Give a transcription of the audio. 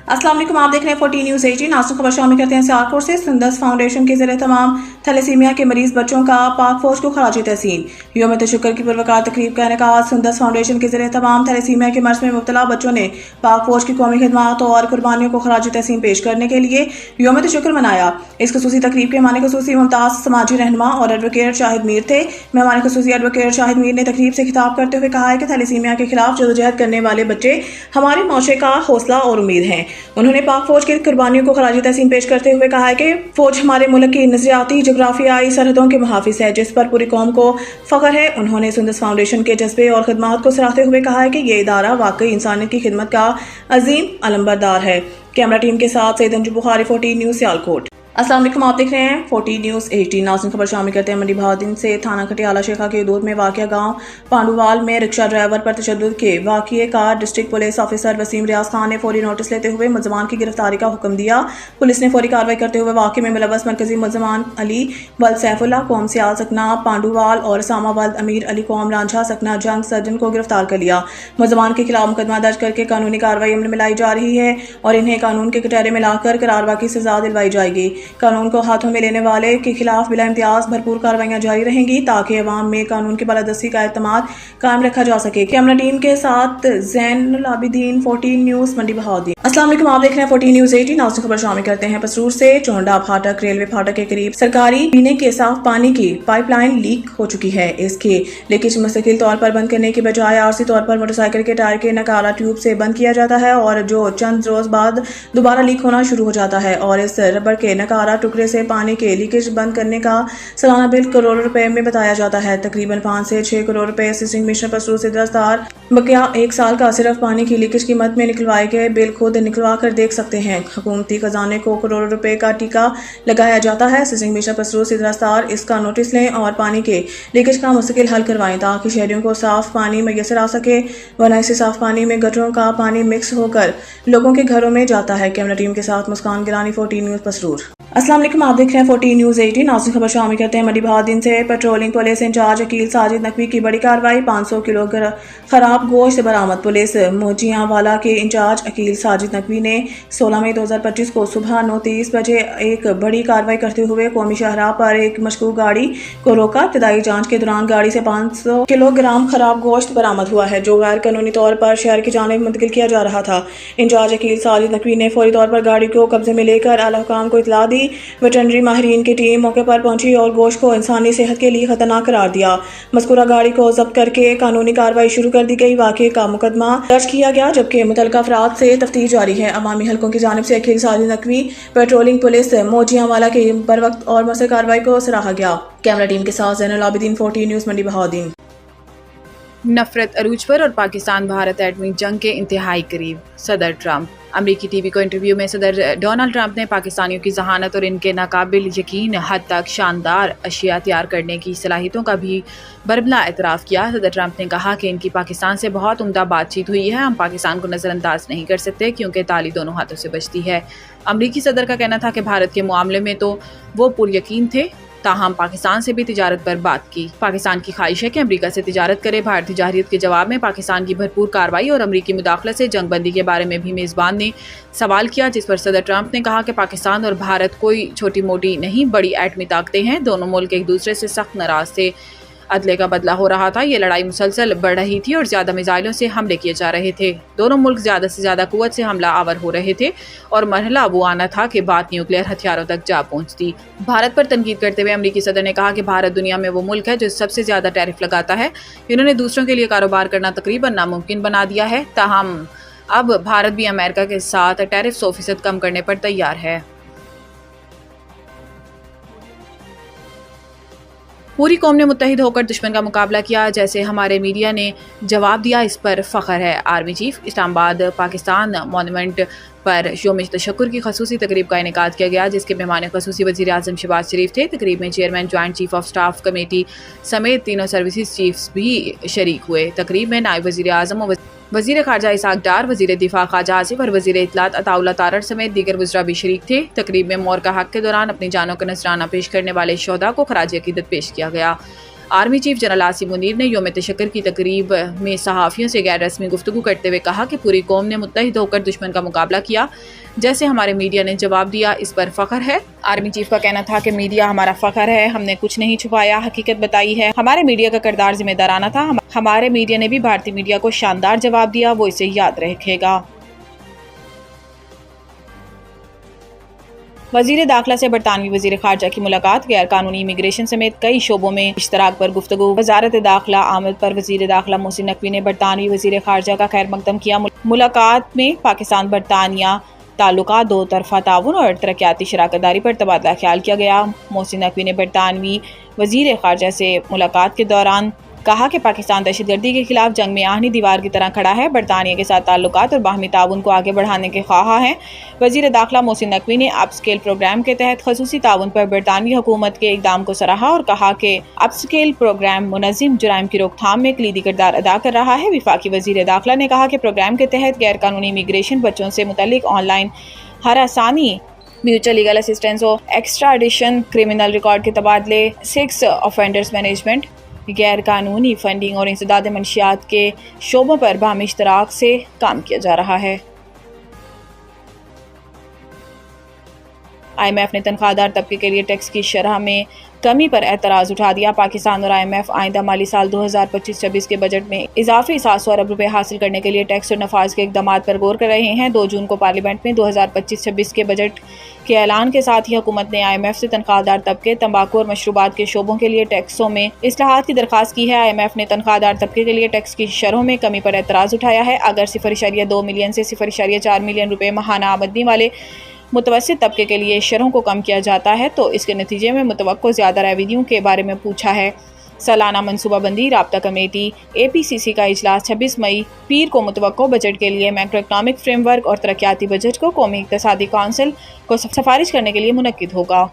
अस्सलाम वालेकुम, आप देख रहे हैं 14 न्यूज़ 18। नाज़रीन खबर शामिल करते हैं सियालकोट से। सुंदस फाउंडेशन के ज़रिए तमाम थैलेसीमिया के मरीज बच्चों का पाक फौज को खराज तहसीन। यौम तशक्कुर की पुरवकार तकरीब का इनेकाद सुंदस फाउंडेशन के ज़रिए तमाम थैलेसीमिया के मर्ज में मुब्तला बच्चों ने पाक फौज की कौमी खिदमत और कुर्बानियों को खराज तहसीन पेश करने के लिए यौम तशक्कुर मनाया। इस खसूसी तकरीब के मेहमान खसूसी मुमताज़ समाजी रहनुमा और एडवोकेट शाहिद मीर थे। मेहमान खसूसी एडवोकेट शाहिद मीर ने तकरीब से खिताब करते हुए कहा है कि थैलेसीमिया के खिलाफ जदोजहद करने वाले बच्चे हमारे माशरे का हौसला और उम्मीद हैं। उन्होंने पाक फौज की कुर्बानियों को खराज तहसीन पेश करते हुए कहा है कि फौज हमारे मुल्क की नजरियाती जोग्राफियाई सरहदों के मुहाफिज है, जिस पर पूरी कौम को फख्र है। उन्होंने सुंदस फाउंडेशन के जज्बे और खिदमत को सराहते हुए कहा है कि ये इदारा वाकई इंसानियत की खिदमत का अजीम अलंबरदार है। कैमरा टीम के साथ सैयद अंजू बुखारी, 14 न्यूज़ सियालकोट। अस्सलाम वालेकुम, आप देख रहे हैं 14 न्यूज़ 18। नाज़रीन खबर शामिल करते हैं मंडी बहाउद्दीन से। थाना खटियाला शेखा के हदूद में वाक़या गांव पांडुवाल में रिक्शा ड्राइवर पर तशद्दुद के वाक़ये का डिस्ट्रिक्ट पुलिस ऑफिसर वसीम रियाज खान ने फौरी नोटिस लेते हुए मुलज़मान की गिरफ्तारी का हुक्म दिया। पुलिस ने फौरी कार्रवाई करते हुए वाक़ये में मुलव्वस मरकजी मुलज़मान अली वल्द सैफुल्लाह कौम सियाल सकना पांडुवाल और सामा वल्द अमीर अली कौम रांझा सकना जंग सर्जन को गिरफ्तार कर लिया। मुलज़मान के खिलाफ मुकदमा दर्ज करके कानूनी कार्रवाई अमल में लाई जा रही है और इन्हें कानून के कटहरे में लाकर करारवा की सजा दिलवाई जाएगी। कानून को हाथों में लेने वाले के खिलाफ बिला इम्तियाज भरपूर कार्रवाइयां जारी रहेंगी ताकि अवाम में कानून की बालादस्ती का एतमाद कायम रखा जा सके। कैमरा टीम के साथ ज़ैनुल आबिदीन, 14 न्यूज़ मंडी बहाउद्दीन। अस्सलाम वालेकुम, आप देख रहे हैं 14 न्यूज़ 18। नाज़रीन खबर शामिल करते हैं पसरूर से। चोंडा फाटक रेलवे फाटक के करीब सरकारी पीने के साफ पानी की पाइपलाइन लीक हो चुकी है। इसके लीकेज मुस्तकिल तौर पर बंद करने के बजाय आरसी तौर पर मोटरसाइकिल के टायर के नकारा ट्यूब से बंद किया जाता है और जो चंद रोज बाद दोबारा लीक होना शुरू हो जाता है और इस रबड़ के नकारा टुकड़े से पानी के लीकेज बंद करने का सालाना बिल करोड़ों रुपए में बताया जाता है। तकरीबन 5 से 6 करोड़ रुपए असिस्टेंट कमिश्नर पसरूर से दरस्तार बकिया 1 साल का सिर्फ पानी की लीकेज की मद में निकलवाए गए बिल खुद निकलवा कर देख सकते हैं। हुकूमती खजाने को करोड़ों रुपए का टीका लगाया जाता है। असिस्टेंट कमिश्नर पसरूर से दरस्तार इसका नोटिस लें और पानी के लीकेज का मुस्तकिल हल करवाएं ताकि शहरियों को साफ पानी मैसर आ सके, वरना इसी साफ पानी में गटरों का पानी मिक्स होकर लोगों के घरों में जाता है। कैमरा टीम के साथ मुस्कान गिलानी, 14 न्यूज़ पसरूर। अस्सलाम वालेकुम, आप देख रहे हैं 14 न्यूज़ 18। नाज़रीन खबर शामिल करते हैं मंडी बहाउद्दीन से। Patrolling police incharge Aqeel Sajid Naqvi की बड़ी कार्रवाई, 500 किलो खराब गोश्त बरामद। पुलिस मोजियांवाला के इंचार्ज अकील साजिद नकवी ने 16 मई 2025 को सुबह 9:30 बजे एक बड़ी कार्रवाई करते हुए कौमी शाहराह पर एक मशकूक गाड़ी को रोका। इब्तदाई जांच के दौरान गाड़ी से 500 किलोग्राम खराब गोश्त बरामद हुआ है जो गैर कानूनी तौर पर शहर की जानिब मुंतकिल किया जा रहा था। इंचार्ज अकील साजिद नकवी ने फौरी तौर पर गाड़ी को कब्जे में लेकर आला हुकाम को इतला दी। वेटरनरी माहिरीन की टीम मौके पर पहुंची और गोश्त को इंसानी सेहत के लिए खतरनाक करार दिया। मज़कूरा गाड़ी को जब्त करके कानूनी कार्रवाई शुरू कर दी गई। वाक़ये का मुकदमा दर्ज किया गया जबकि मुतल्लिका अफराद से तफ्तीश जारी है। अवामी हलकों की जानिब से अकील साजिद नकवी पेट्रोलिंग पुलिस मोजियांवाला के बरवक्त और मौसर कार्रवाई को सराहा गया। कैमरा टीम के साथ ज़ैनुल आबिदीन, 14 न्यूज़ मंडी बहाउद्दीन। नफरत अरूज पर और पाकिस्तान भारत एटमी जंग के इंतहाई करीब। सदर ट्रंप। अमरीकी टीवी को इंटरव्यू में सदर डोनाल्ड ट्रंप ने पाकिस्तानियों की जहानत और इनके नाकाबिल यकीन हद तक शानदार अशिया तैयार करने की सलाहियतों का भी बरबला एतराफ़ किया। सदर ट्रंप ने कहा कि इनकी पाकिस्तान से बहुत उम्दा बातचीत हुई है। हम पाकिस्तान को नज़रअंदाज नहीं कर सकते क्योंकि ताली दोनों हाथों से बजती है। अमरीकी सदर का कहना था कि भारत के मामले में तो वो पुरयकीन थे, ताहम पाकिस्तान से भी तिजारत पर बात की। पाकिस्तान की ख्वाहिश है कि अमेरिका से तिजारत करे। भारतीय जारहियत के जवाब में पाकिस्तान की भरपूर कार्रवाई और अमरीकी मुदाखलत से जंग बंदी के बारे में भी मेज़बान ने सवाल किया, जिस पर सदर ट्रंप ने कहा कि पाकिस्तान और भारत कोई छोटी मोटी नहीं, बड़ी एटमी ताकतें हैं। दोनों मुल्क एक दूसरे से सख्त नाराज थे। अदले का बदला हो रहा था। ये लड़ाई मुसलसल बढ़ रही थी और ज़्यादा मिसाइलों से हमले किए जा रहे थे। दोनों मुल्क ज़्यादा से ज़्यादा कुव्वत से हमला आवर हो रहे थे और मरहला वो आना था कि बात न्यूक्लियर हथियारों तक जा पहुंचती। भारत पर तनकीद करते हुए अमरीकी सदर ने कहा कि भारत दुनिया में वो मुल्क है जो सबसे ज़्यादा टैरिफ लगाता है। इन्होंने दूसरों के लिए कारोबार करना तकरीबन नामुमकिन बना दिया है। ताहम अब भारत भी अमेरिका के साथ टैरिफ 100% कम करने पर तैयार है। पूरी कौम ने मुत्तहिद होकर दुश्मन का मुकाबला किया, जैसे हमारे मीडिया ने जवाब दिया, इस पर फ़ख्र है। Army chief. Islamabad Pakistan monument पर यौम तशक्कुर की खसूसी तकरीब का इनेकाद किया गया जिसके मेहमान खसूसी वज़ीर आज़म शहबाज शरीफ थे। तकरीब में chairman joint chief of staff committee समेत तीनों सर्विसेज चीफ्स भी शरीक हुए। तकरीब में नायब वज़ीर आज़म और वज़ीर ख़ारजा इसाक डार, वज़ीर दिफा ख्वाजा आसिफ और वज़ीर इत्तलात अताउल्लाह तारड़ समेत दीगर वज़रा भी शरीक थे। तकरीब में मोर का हक के दौरान अपनी जानों का नजराना पेश करने वाले शोहदा को खराज अकीदत पेश किया गया। Army chief general Asim Munir ने योम तशक्कर की तकरीब में सहाफ़ियों से गैर रस्मी गुफ्तगू करते हुए कहा कि पूरी कौम ने मुत्तहिद होकर दुश्मन का मुकाबला किया, जैसे हमारे मीडिया ने जवाब दिया, इस पर फ़ख्र है। आर्मी चीफ का कहना था कि मीडिया हमारा फ़ख्र है, हमने कुछ नहीं छुपाया, हकीकत बताई है। हमारे मीडिया का किरदार जिम्मेदाराना था। हमारे मीडिया ने भी भारतीय मीडिया को शानदार जवाब दिया, वो इसे याद रखेगा। वज़ीर दाखिला से बरतानवी वज़ीर ख़ारजा की मुलाकात, गैर कानूनी इमिग्रेशन समेत कई शोबों में इश्तराक पर गुफ्तगू। वज़ारत दाखिला आमद पर वज़ीर दाखिला मोहसिन नकवी ने बरतानवी वज़ीर ख़ारजा का खैर मकदम किया। मुलाकात में पाकिस्तान बरतानिया ताल्लुकात, दो तरफ़ा ताउन और तरक्याती शराकत दारी पर तबादला ख्याल किया गया। मोहसिन नकवी ने बरतानवी वज़ीर ख़ारजा से मुलाकात के दौरान कहा कि पाकिस्तान दहशतगर्दी के खिलाफ जंग में आहनी दीवार की तरह खड़ा है, बरतानिया के साथ ताल्लुकात और बाहमी ताउन को आगे बढ़ाने के ख्वाह हैं। वज़ीर दाखिला मोहसिन नकवी ने अपस्केल प्रोग्राम के तहत ख़ुसूसी ताउन पर बरतानवी हुकूमत के इक़दाम को सराहा और कहा कि अपस्केल प्रोग्राम मुनज़्ज़म जुराइम की रोकथाम में कलीदी किरदार अदा कर रहा है। वफाकी वज़ीर दाखिला ने कहा कि प्रोग्राम के तहत गैर कानूनी इमिग्रेशन, बच्चों से मुतल्लिक ऑनलाइन हरासानी, म्यूचुअल लीगल असिस्टेंस और एक्स्ट्राडिशन, क्रिमिनल रिकॉर्ड के तबादले, सेक्स ऑफेंडर्स मैनेजमेंट, गैर कानूनी फंडिंग और इंसदाद मंशियात के शोबों पर बाहमी इश्तराक से काम किया जा रहा है। IMF ने तनख्वाहदार तबके के लिए टैक्स की शरह में कमी पर एतराज़ उठा दिया। पाकिस्तान और IMF आइंदा माली साल 2025-26 के बजट में इजाफी 700 अरब रुपए हासिल करने के लिए टैक्स और नफाज के इक़दाम पर गौर कर रहे हैं। 2 जून को पार्लियामेंट में 2025-26 के बजट के ऐलान के साथ ही हुकूमत ने IMF से तनख्वाहदार तबके, तंबाकू और मशरूबात के शोबों के लिए टैक्सों में इस्लाहात की दरख्वास्त की है। IMF ने तनख्वाहदार तबके के लिए टैक्स की शरहों में कमी पर एतराज़ उठाया है। अगर 0.2 मिलियन से 0.4 मिलियन रुपए माहाना आमदनी वाले मुतवस्सित तबके के लिए शरहों को कम किया जाता है तो इसके नतीजे में मुतवक्को ज़्यादा रेवेन्यू के बारे में पूछा है। सालाना मनसूबाबंदी राब्ता कमेटी APCC का इजलास 26 मई पीर को मुतवक्को बजट के लिए मैक्रो इकनॉमिक फ्रेमवर्क और तरक्याती बजट को कौमी इक़्तिसादी कौंसिल को सिफारिश करने के लिए मुनक्किद होगा।